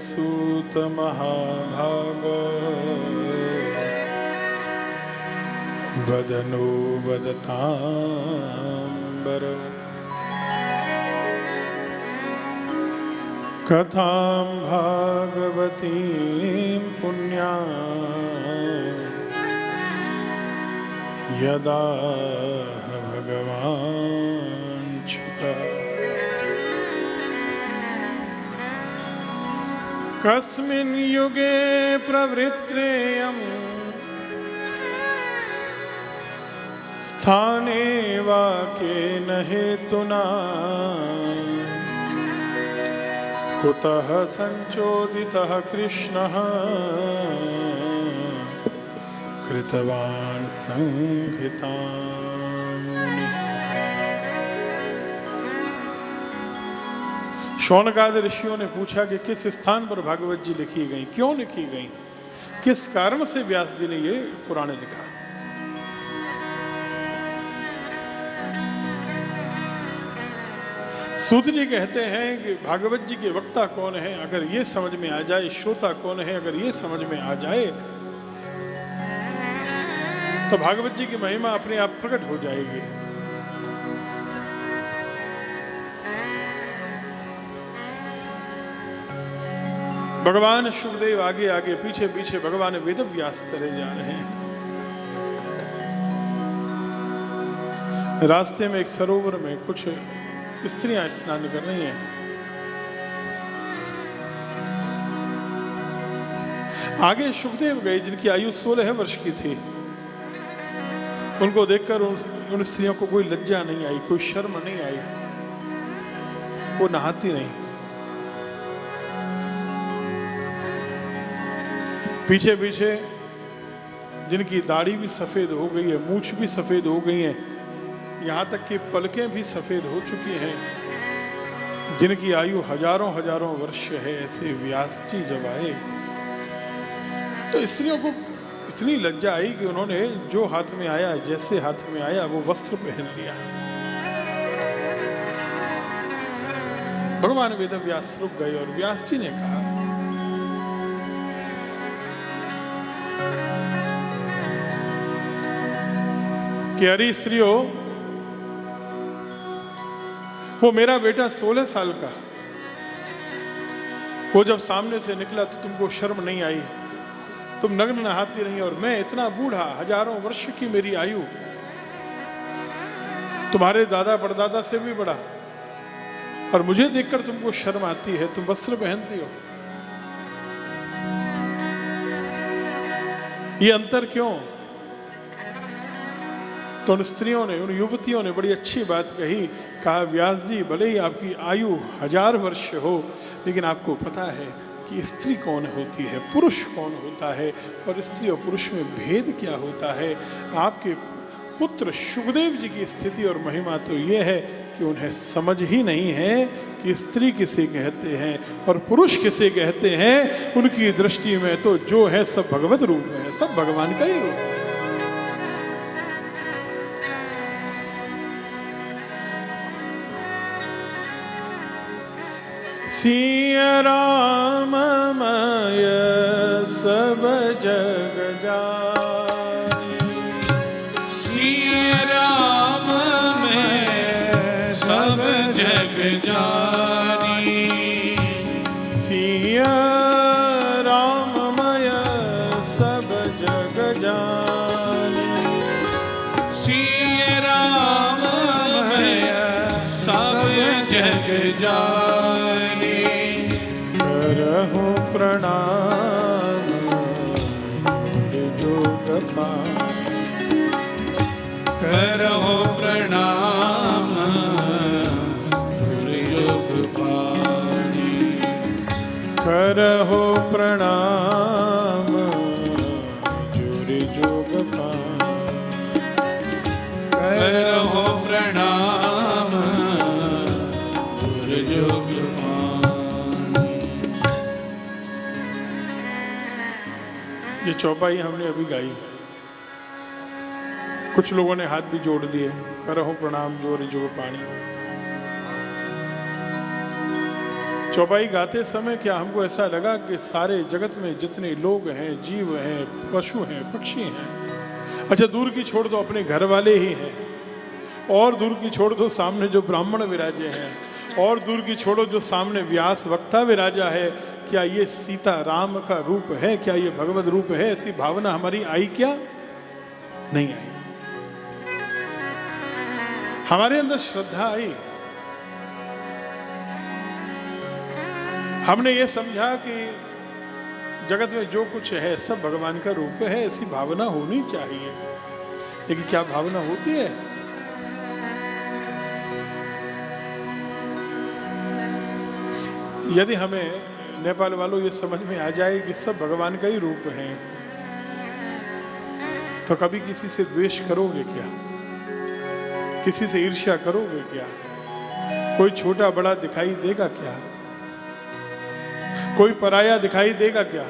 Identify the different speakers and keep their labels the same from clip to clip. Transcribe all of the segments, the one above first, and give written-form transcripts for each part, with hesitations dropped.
Speaker 1: सूत महाभाग वदनो वदतांबर कथां भागवतीं पुण्या यदा भगवान् छुटा कस्मिन् युगे प्रवृत्रेयं स्थाने वा केन हेतुना कुतः संचोदितः कृष्णः कृतवान् संहिताम्। शौनकादि ऋषियों ने पूछा कि किस स्थान पर भागवत जी लिखी गई, क्यों लिखी गई, किस कारण से व्यास जी ने ये पुराण लिखा। सूत जी कहते हैं कि भागवत जी के वक्ता कौन है, अगर ये समझ में आ जाए, श्रोता कौन है अगर ये समझ में आ जाए तो भागवत जी की महिमा अपने आप प्रकट हो जाएगी। भगवान शुकदेव आगे आगे पीछे पीछे भगवान वेदव्यास चले जा रहे हैं। रास्ते में एक सरोवर में कुछ स्त्रियां स्नान कर रही हैं। आगे शुकदेव गए जिनकी आयु 16 वर्ष की थी। उनको देखकर उन स्त्रियों को कोई लज्जा नहीं आई, कोई शर्म नहीं आई, वो नहाती नहीं। पीछे पीछे जिनकी दाढ़ी भी सफेद हो गई है, मूछ भी सफेद हो गई है, यहाँ तक कि पलकें भी सफेद हो चुकी हैं, जिनकी आयु हजारों हजारों वर्ष है, ऐसे व्यास जी जब आए तो स्त्रियों को इतनी लज्जा आई कि उन्होंने जो हाथ में आया, जैसे हाथ में आया वो वस्त्र पहन लिया। भगवान वेदव्यास रुक गए और व्यास जी ने कहा कि अरे स्त्रियों, वो मेरा बेटा 16 साल का, वो जब सामने से निकला तो तुमको शर्म नहीं आई, तुम नग्न नहाती रही, और मैं इतना बूढ़ा, हजारों वर्ष की मेरी आयु, तुम्हारे दादा परदादा से भी बड़ा, और मुझे देखकर तुमको शर्म आती है, तुम वस्त्र पहनती हो। ये अंतर क्यों? तो उन स्त्रियों ने, उन युवतियों ने बड़ी अच्छी बात कही। कहा, व्यास जी, भले ही आपकी आयु 1000 वर्ष हो, लेकिन आपको पता है कि स्त्री कौन होती है, पुरुष कौन होता है, और स्त्री और पुरुष में भेद क्या होता है। आपके पुत्र शुकदेव जी की स्थिति और महिमा तो ये है कि उन्हें समझ ही नहीं है कि स्त्री किसे कहते हैं और पुरुष किसे कहते हैं। उनकी दृष्टि में तो जो है सब भगवत रूप में है, सब भगवान का ही रूप है। सिया राममय सब जग जानी,
Speaker 2: सिया राममय सब जग जानी,
Speaker 1: सिया राममय सब जग जानी,
Speaker 2: सिया राममय सब जग जानी।
Speaker 1: करहु प्रणाम जोग पानी,
Speaker 2: करहु प्रणाम योग पानी,
Speaker 1: करहु प्रणाम जुरि जोग पानी,
Speaker 2: करहु प्रणाम योग पानी।
Speaker 1: ये चौपाई हमने अभी गाई। कुछ लोगों ने हाथ भी जोड़ दिए, करहु प्रणाम जोर जोग पानी। चौपाई गाते समय क्या हमको ऐसा लगा कि सारे जगत में जितने लोग हैं, जीव हैं, पशु हैं, पक्षी हैं, अच्छा दूर की छोड़ दो अपने घर वाले ही हैं, और दूर की छोड़ दो सामने जो ब्राह्मण विराजे हैं, और दूर की छोड़ो जो सामने व्यास वक्ता विराजा है, क्या ये सीता राम का रूप है? क्या ये भगवत रूप है? ऐसी भावना हमारी आई क्या? नहीं आई। हमारे अंदर श्रद्धा आई। हमने ये समझा कि जगत में जो कुछ है सब भगवान का रूप है, ऐसी भावना होनी चाहिए। लेकिन क्या भावना होती है? यदि हमें नेपाल वालों ये समझ में आ जाए कि सब भगवान का ही रूप है, तो कभी किसी से द्वेष करोगे क्या? किसी से ईर्ष्या करोगे क्या? कोई छोटा बड़ा दिखाई देगा क्या? कोई पराया दिखाई देगा क्या?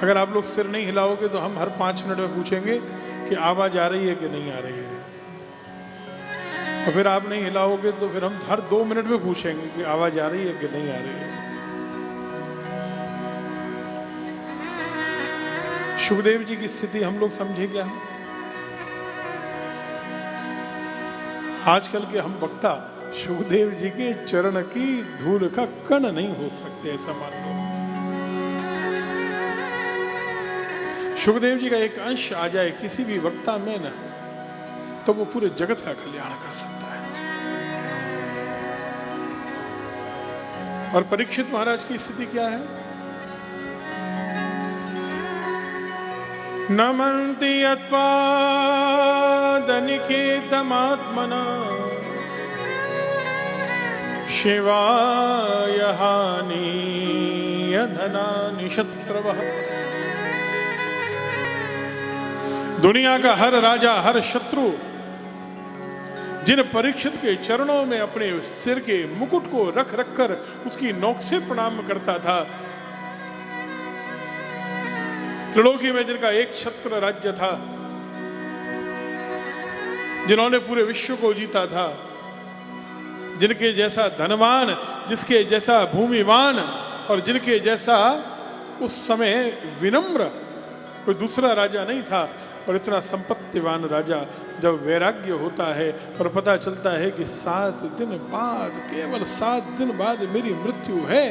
Speaker 1: अगर आप लोग सिर नहीं हिलाओगे तो हम हर 5 मिनट में पूछेंगे कि आवाज आ रही है कि नहीं आ रही है, और फिर आप नहीं हिलाओगे तो फिर हम हर 2 मिनट में पूछेंगे कि आवाज आ रही है कि नहीं आ रही है। सुखदेव जी की स्थिति हम लोग समझे क्या? आजकल के हम वक्ता सुखदेव जी के चरण की धूल का कण नहीं हो सकते, ऐसा मान लो। सुखदेव जी का एक अंश आ जाए किसी भी वक्ता में ना, तो वो पूरे जगत का कल्याण कर सकता है। और परीक्षित महाराज की स्थिति क्या है? नमन्ति यत्पादनिकेतमात्मना शिवाय हानीय धनानि शत्रवः। दुनिया का हर राजा, हर शत्रु जिन परीक्षित के चरणों में अपने सिर के मुकुट को रख रख कर उसकी नोक से प्रणाम करता था, त्रिलोकी में जिनका एक छत्र राज्य था, जिन्होंने पूरे विश्व को जीता था, जिनके जैसा धनवान, जिसके जैसा भूमिवान और जिनके जैसा उस समय विनम्र कोई दूसरा राजा नहीं था। और इतना संपत्तिवान राजा जब वैराग्य होता है और पता चलता है कि 7 दिन बाद, केवल 7 दिन बाद मेरी मृत्यु है,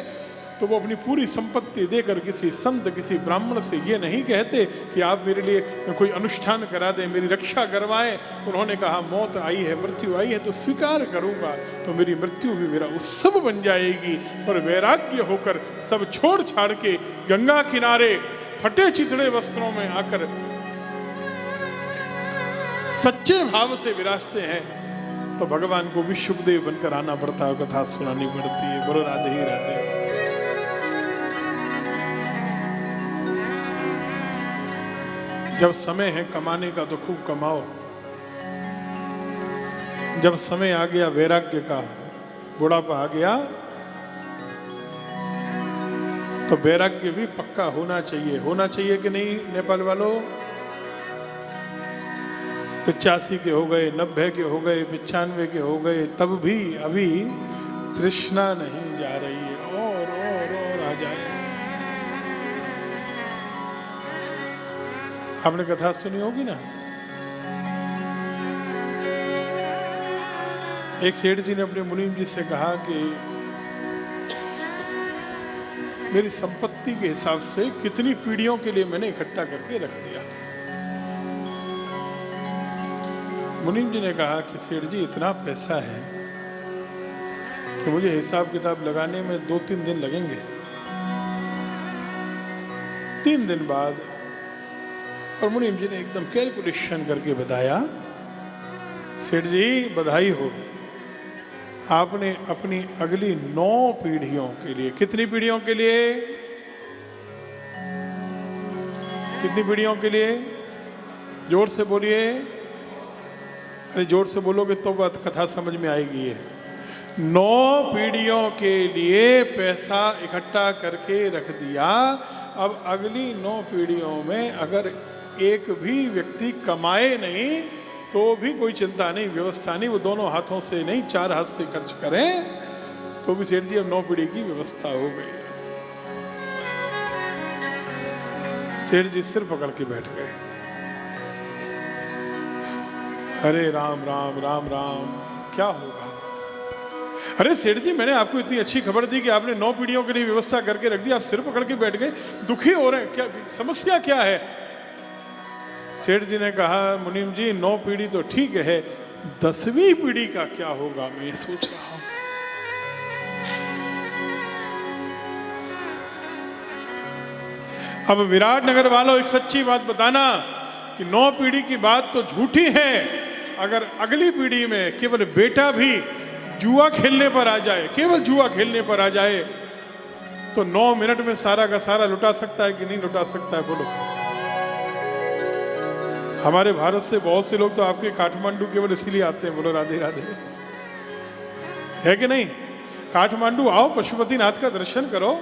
Speaker 1: तो वो अपनी पूरी संपत्ति देकर किसी संत, किसी ब्राह्मण से ये नहीं कहते कि आप मेरे लिए कोई अनुष्ठान करा दें, मेरी रक्षा करवाएं। उन्होंने कहा मौत आई है, मृत्यु आई है तो स्वीकार करूंगा, तो मेरी मृत्यु भी मेरा उत्सव बन जाएगी। और वैराग्य होकर सब छोड़ छाड़ के गंगा किनारे फटे चिथड़े वस्त्रों में आकर सच्चे भाव से विराजते हैं, तो भगवान को भी सुखदेव बनकर आना पड़ता है, कथा सुनानी पड़ती है। बोलो राधे ही राधे। जब समय है कमाने का तो खूब कमाओ, जब समय आ गया वैराग्य का, बुढ़ापा आ गया, तो वैराग्य भी पक्का होना चाहिए। होना चाहिए कि नहीं नेपाल वालों? 85 के हो गए, 90 के हो गए, 95 के हो गए, तब भी अभी तृष्णा नहीं जा रही है, और आ जाए। आपने कथा सुनी होगी ना, एक सेठ जी ने अपने मुनीम जी से कहा कि मेरी संपत्ति के हिसाब से कितनी पीढ़ियों के लिए मैंने इकट्ठा करके रख दिया। मुनीम जी ने कहा कि सेठ जी इतना पैसा है कि मुझे हिसाब किताब लगाने में 2-3 दिन लगेंगे। 3 दिन बाद और मुनीम जी ने एकदम कैलकुलेशन करके बताया, सेठ जी बधाई हो, आपने अपनी अगली 9 पीढ़ियों के लिए, कितनी पीढ़ियों के लिए, कितनी पीढ़ियों के लिए, जोर से बोलिए, अरे जोर से बोलोगे तो बात कथा समझ में आएगी। है 9 पीढ़ियों के लिए पैसा इकट्ठा करके रख दिया। अब अगली 9 पीढ़ियों में अगर एक भी व्यक्ति कमाए नहीं तो भी कोई चिंता नहीं, व्यवस्था नहीं, वो दोनों हाथों से नहीं 4 हाथ से खर्च करें तो भी सेठ जी अब 9 पीढ़ी की व्यवस्था हो गई। सेठ जी सिर पकड़ के बैठ गए। हरे राम राम राम राम, क्या होगा? अरे सेठ जी, मैंने आपको इतनी अच्छी खबर दी कि आपने 9 पीढ़ियों के लिए व्यवस्था करके रख दी, आप सिर पकड़ के बैठ गए, दुखी हो रहे हैं, क्या समस्या क्या है? सेठ जी ने कहा, मुनीम जी 9 पीढ़ी तो ठीक है, 10वीं पीढ़ी का क्या होगा, मैं ये सोच रहा हूं। अब विराटनगर वालों, एक सच्ची बात बताना कि 9 पीढ़ी की बात तो झूठी है। अगर अगली पीढ़ी में केवल बेटा भी जुआ खेलने पर आ जाए, केवल जुआ खेलने पर आ जाए, तो 9 मिनट में सारा का सारा लुटा सकता है कि नहीं लुटा सकता है? बोलो। हमारे भारत से बहुत से लोग तो आपके काठमांडू केवल इसीलिए आते हैं। बोलो राधे राधे, है कि नहीं? काठमांडू आओ, पशुपतिनाथ का दर्शन करो,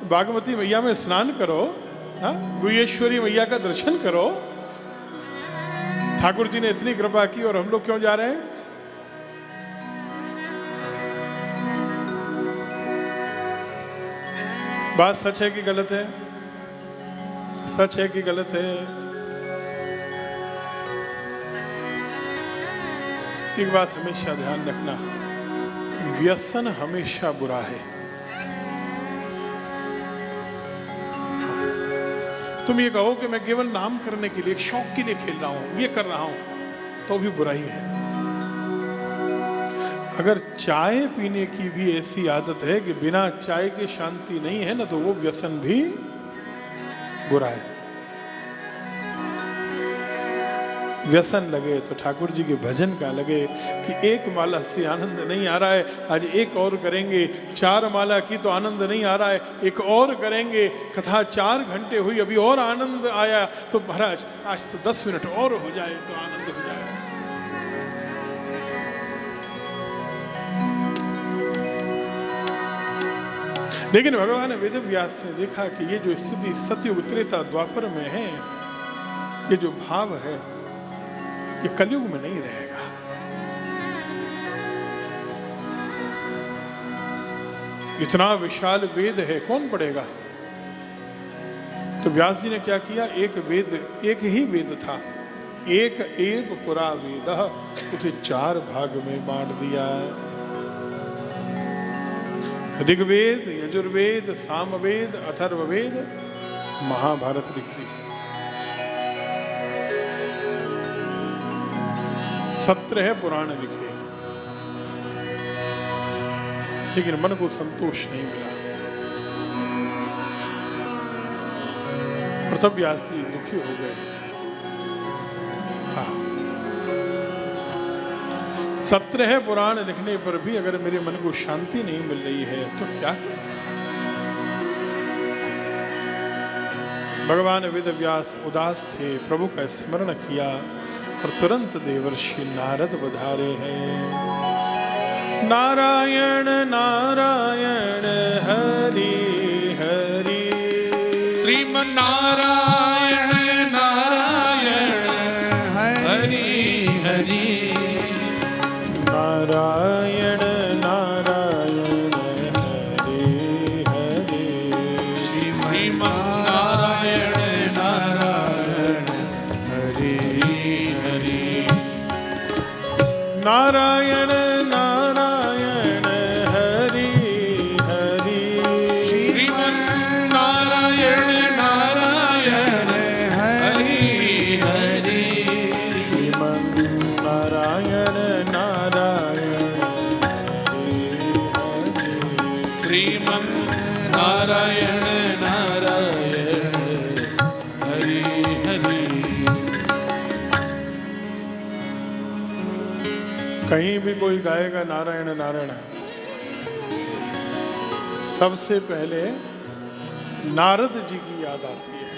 Speaker 1: बागमती मैया में स्नान करो, गुहेश्वरी मैया का दर्शन करो। ठाकुर जी ने इतनी कृपा की और हम लोग क्यों जा रहे हैं? बात सच है कि गलत है? सच है कि गलत है? एक बात हमेशा ध्यान रखना, व्यसन हमेशा बुरा है। तुम ये कहो कि मैं केवल नाम करने के लिए, एक शौक के लिए खेल रहा हूं, ये कर रहा हूं, तो भी बुराई है। अगर चाय पीने की भी ऐसी आदत है कि बिना चाय के शांति नहीं है ना, तो वो व्यसन भी बुरा है। व्यसन लगे तो ठाकुर जी के भजन का लगे कि एक माला से आनंद नहीं आ रहा है, आज एक और करेंगे। 4 माला की तो आनंद नहीं आ रहा है, एक और करेंगे। कथा 4 घंटे हुई, अभी और आनंद आया, तो महाराज आज तो 10 मिनट और हो जाए तो आनंद हो जाए। लेकिन भगवान वेद व्यास ने देखा कि ये जो स्थिति सतयुग त्रेता द्वापर में है, ये जो भाव है, ये कलयुग में नहीं रहेगा। इतना विशाल वेद है, कौन पढ़ेगा? तो व्यास जी ने क्या किया, एक वेद, एक ही वेद था, एक एव पुरा वेद, उसे 4 भाग में बांट दिया। ऋग्वेद, यजुर्वेद, सामवेद, अथर्ववेद, महाभारत लिख दी। 17 पुराण लिखे, लेकिन मन को संतोष नहीं मिला। और तब व्यास जी दुखी हो गए। हाँ, 17 पुराण लिखने पर भी अगर मेरे मन को शांति नहीं मिल रही है तो क्या करें? भगवान वेद व्यास उदास थे, प्रभु का स्मरण किया और तुरंत देवर्षि नारद पधारे हैं। नारायण नारायण हरि हरि,
Speaker 2: श्रीमन नारायण नारायण हरि हरि,
Speaker 1: नारायण नारायण हरि हरि,
Speaker 2: श्रीमन नारायण नारायण हरि हरि,
Speaker 1: नारायण नारायण हरि हरि,
Speaker 2: श्रीमन नारायण नारायण हरि हरि,
Speaker 1: श्रीमन नारायण नारायण हरि हरि,
Speaker 2: श्रीमन नारायण नारायण हरि हरि।
Speaker 1: कहीं भी कोई गाएगा नारायण नारायण, सबसे पहले नारद जी की याद आती है।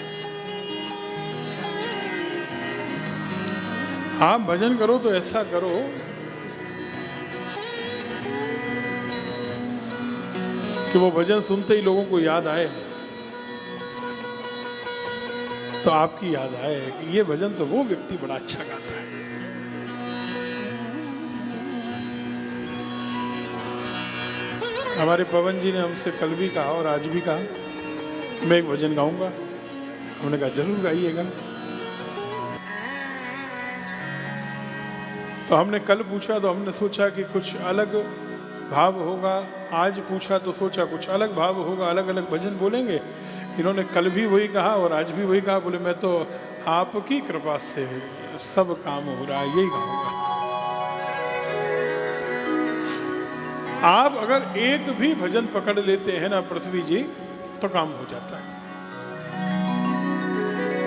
Speaker 1: आप भजन करो तो ऐसा करो कि वो भजन सुनते ही लोगों को याद आए, तो आपकी याद आए कि ये भजन तो वो व्यक्ति बड़ा अच्छा गाता है। हमारे पवन जी ने हमसे कल भी कहा और आज भी कहा मैं एक भजन गाऊंगा। हमने कहा जरूर गाइएगा। तो हमने कल पूछा तो हमने सोचा कि कुछ अलग भाव होगा, आज पूछा तो सोचा कुछ अलग भाव होगा, अलग अलग भजन बोलेंगे। इन्होंने कल भी वही कहा और आज भी वही कहा, बोले मैं तो आपकी कृपा से सब काम हो रहा है, यही कहूँगा। आप अगर एक भी भजन पकड़ लेते हैं ना पृथ्वी जी, तो काम हो जाता है।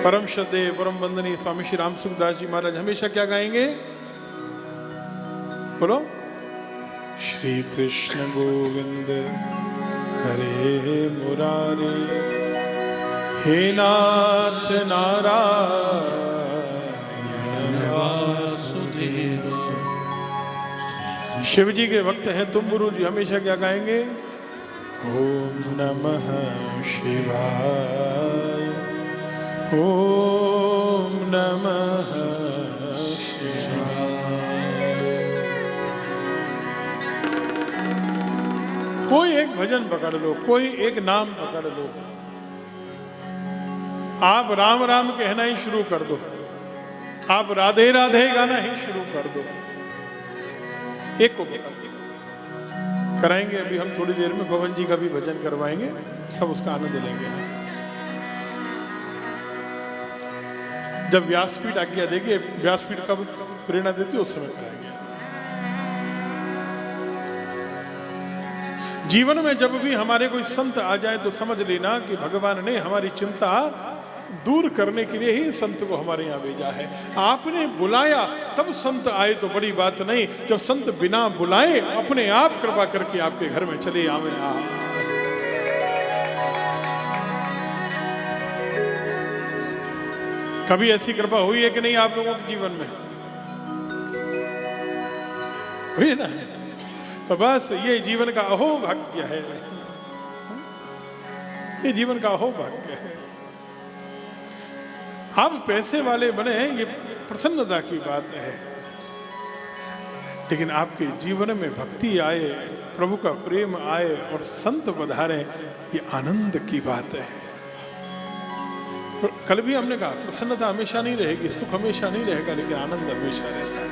Speaker 1: परम श्रद्धेय परम वंदनीय स्वामी श्री राम सुखदास जी महाराज हमेशा क्या गाएंगे? बोलो, श्री कृष्ण गोविंद हरे मुरारे, हे नाथ नारायण वासुदेव। शिव जी के भक्त हैं तुम गुरु जी, हमेशा क्या गाएंगे? ओम नमः शिवाय, ओम नमः शिवाय। कोई एक भजन पकड़ लो, कोई एक नाम पकड़ लो, आप राम राम कहना ही शुरू कर दो, आप राधे राधे गाना ही शुरू कर दो। एक को कराएंगे अभी हम थोड़ी देर में, पवन जी का भी भजन करवाएंगे, सब उसका आनंद लेंगे। जब व्यासपीठ आज्ञा देगी, व्यासपीठ कब प्रेरणा देती है उस समय कराएंगे। जीवन में जब भी हमारे कोई संत आ जाए तो समझ लेना कि भगवान ने हमारी चिंता दूर करने के लिए ही संत को हमारे यहाँ भेजा है। आपने बुलाया तब संत आए तो बड़ी बात नहीं, जब संत बिना बुलाए अपने आप कृपा करके आपके घर में चले आवे। कभी ऐसी कृपा हुई है कि नहीं आप लोगों के जीवन में? हुई ना? तो बस ये जीवन का अहो भाग्य है, ये जीवन का अहो भाग्य है। आप पैसे वाले बने ये प्रसन्नता की बात है, लेकिन आपके जीवन में भक्ति आए, प्रभु का प्रेम आए और संत पधारे, ये आनंद की बात है। कल भी हमने कहा प्रसन्नता हमेशा नहीं रहेगी, सुख हमेशा नहीं रहेगा, लेकिन आनंद हमेशा रहता है।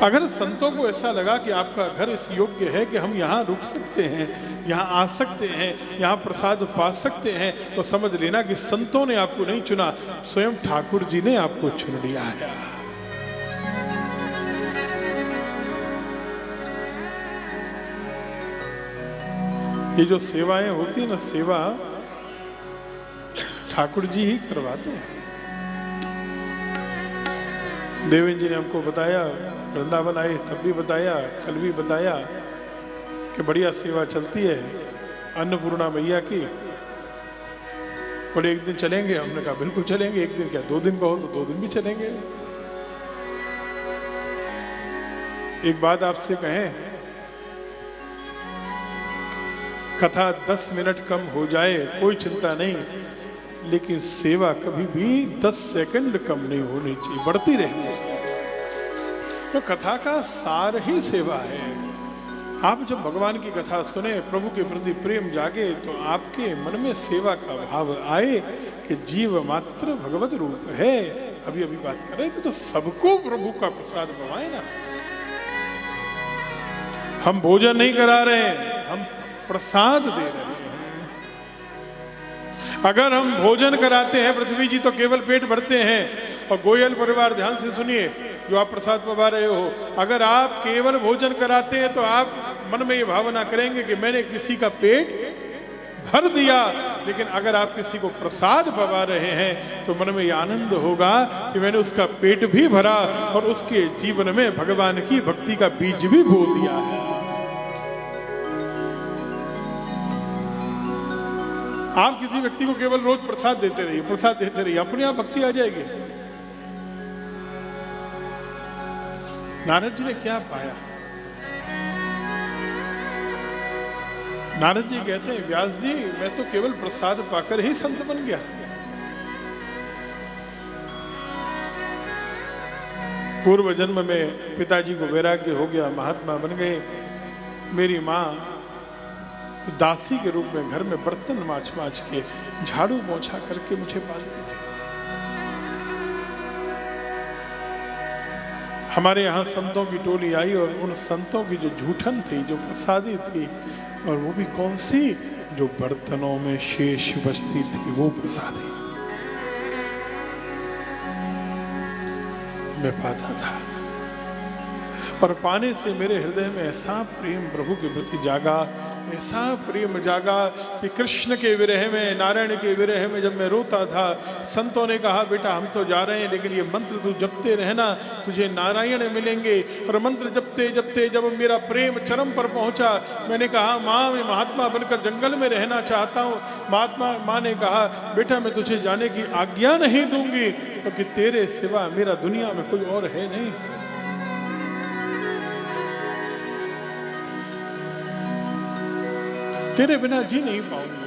Speaker 1: अगर संतों को ऐसा लगा कि आपका घर इस योग्य है कि हम यहाँ रुक सकते हैं, यहाँ आ सकते हैं, यहाँ प्रसाद पा सकते हैं, तो समझ लेना कि संतों ने आपको नहीं चुना, स्वयं ठाकुर जी ने आपको चुन लिया है। ये जो सेवाएं होती है ना, सेवा ठाकुर जी ही करवाते हैं। देवेंद्र जी ने हमको बताया, वृंदावन आए तब भी बताया, कल भी बताया कि बढ़िया सेवा चलती है अन्नपूर्णा मैया की। बोले एक दिन चलेंगे, हमने कहा बिल्कुल चलेंगे। एक दिन क्या, 2 दिन कहो तो 2 दिन भी चलेंगे। एक बात आपसे कहें, कथा 10 मिनट कम हो जाए कोई चिंता नहीं, लेकिन सेवा कभी भी 10 सेकंड कम नहीं होनी चाहिए, बढ़ती रहनी चाहिए। तो कथा का सार ही सेवा है। आप जब भगवान की कथा सुने, प्रभु के प्रति प्रेम जागे, तो आपके मन में सेवा का भाव आए कि जीव मात्र भगवत रूप है। अभी अभी बात कर रहे थे, तो सबको प्रभु का प्रसाद पवाए ना। हम भोजन नहीं करा रहे हैं, हम प्रसाद दे रहे हैं। अगर हम भोजन कराते हैं पृथ्वी जी, तो केवल पेट भरते हैं। और गोयल परिवार ध्यान से सुनिए, जो आप प्रसाद पवा रहे हो, अगर आप केवल भोजन कराते हैं तो आप मन में ये भावना करेंगे कि मैंने किसी का पेट भर दिया, लेकिन अगर आप किसी को प्रसाद पवा रहे हैं तो मन में ये आनंद होगा कि मैंने उसका पेट भी भरा और उसके जीवन में भगवान की भक्ति का बीज भी बो दिया है। आप किसी व्यक्ति को केवल रोज प्रसाद देते रहिए, प्रसाद देते रहिए, अपने आप भक्ति आ जाएगी। नारद जी ने क्या पाया? नारद जी कहते हैं, व्यास जी मैं तो केवल प्रसाद पाकर ही संत बन गया। पूर्व जन्म में पिताजी को वैराग्य हो गया, महात्मा बन गए। मेरी माँ दासी के रूप में घर में बर्तन मांझ के झाड़ू पोंछा करके मुझे पालती थी। हमारे यहाँ संतों की टोली आई और उन संतों की जो जूठन थी, जो प्रसादी थी, और वो भी कौन सी, जो बर्तनों में शेष बचती थी, वो प्रसादी मैं पाता था। और पाने से मेरे हृदय में ऐसा प्रेम प्रभु के प्रति जागा, ऐसा प्रेम जागा कि कृष्ण के विरह में, नारायण के विरह में जब मैं रोता था, संतों ने कहा बेटा हम तो जा रहे हैं, लेकिन ये मंत्र तू जपते रहना, तुझे नारायण मिलेंगे। और मंत्र जपते जपते जब मेरा प्रेम चरम पर पहुंचा, मैंने कहा माँ मैं महात्मा बनकर जंगल में रहना चाहता हूँ। माँ ने कहा बेटा मैं तुझे जाने की आज्ञा नहीं दूंगी, क्योंकि तेरे सिवा मेरा दुनिया में कोई और है नहीं। तेरे बिना जी नहीं पाऊंगा।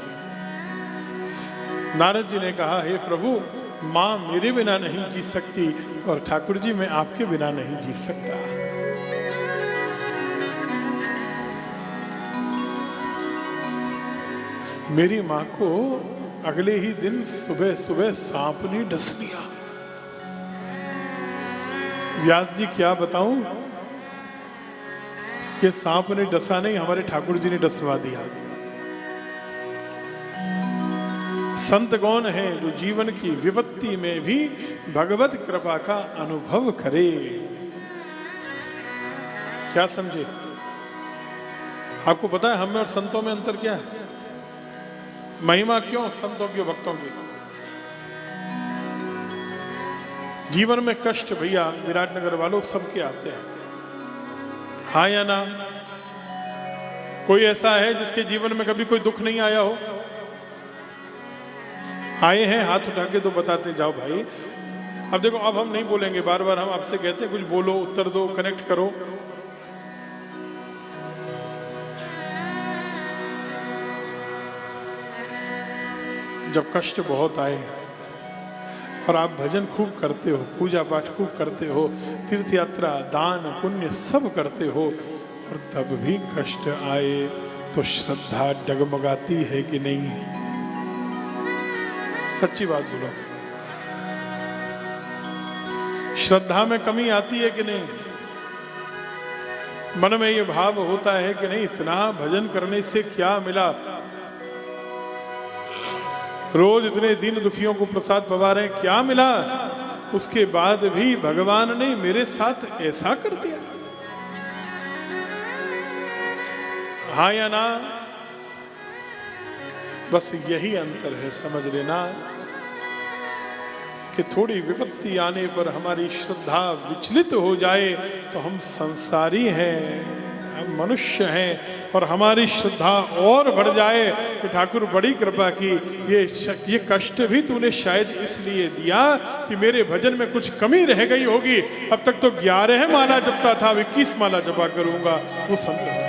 Speaker 1: नारद जी ने कहा हे प्रभु, माँ मेरे बिना नहीं जी सकती और ठाकुर जी मैं आपके बिना नहीं जी सकता। मेरी माँ को अगले ही दिन सुबह सुबह सांप ने डस लिया। व्यास जी क्या बताऊं, ये सांप ने डसा नहीं, हमारे ठाकुर जी ने डसवा दिया। संत कौन है जो जीवन की विपत्ति में भी भगवत कृपा का अनुभव करे। क्या समझे? आपको पता है हम में और संतों में अंतर क्या है? महिमा क्यों संतों की, भक्तों की? जीवन में कष्ट भैया विराटनगर वालों सबके आते हैं, हाँ या ना? कोई ऐसा है जिसके जीवन में कभी कोई दुख नहीं आया हो? आए हैं हाथ उठा के तो बताते जाओ भाई। अब देखो, अब हम नहीं बोलेंगे, बार बार हम आपसे कहते हैं कुछ बोलो, उत्तर दो, कनेक्ट करो। जब कष्ट बहुत आए और आप भजन खूब करते हो, पूजा पाठ खूब करते हो, तीर्थ यात्रा, दान पुण्य सब करते हो, और तब भी कष्ट आए तो श्रद्धा डगमगाती है कि नहीं? सच्ची बात बोलो, श्रद्धा में कमी आती है कि नहीं? मन में ये भाव होता है कि नहीं इतना भजन करने से क्या मिला, रोज इतने दीन दुखियों को प्रसाद पवा रहे हैं, क्या मिला? उसके बाद भी भगवान ने मेरे साथ ऐसा कर दिया, हाँ या ना? बस यही अंतर है, समझ लेना कि थोड़ी विपत्ति आने पर हमारी श्रद्धा विचलित हो जाए तो हम संसारी हैं, हम मनुष्य हैं, और हमारी श्रद्धा और बढ़ जाए कि ठाकुर बड़ी कृपा की, ये कष्ट भी तूने शायद इसलिए दिया कि मेरे भजन में कुछ कमी रह गई होगी। अब तक तो 11 माला जपता था, अब 21 माला जपा करूंगा। वो संत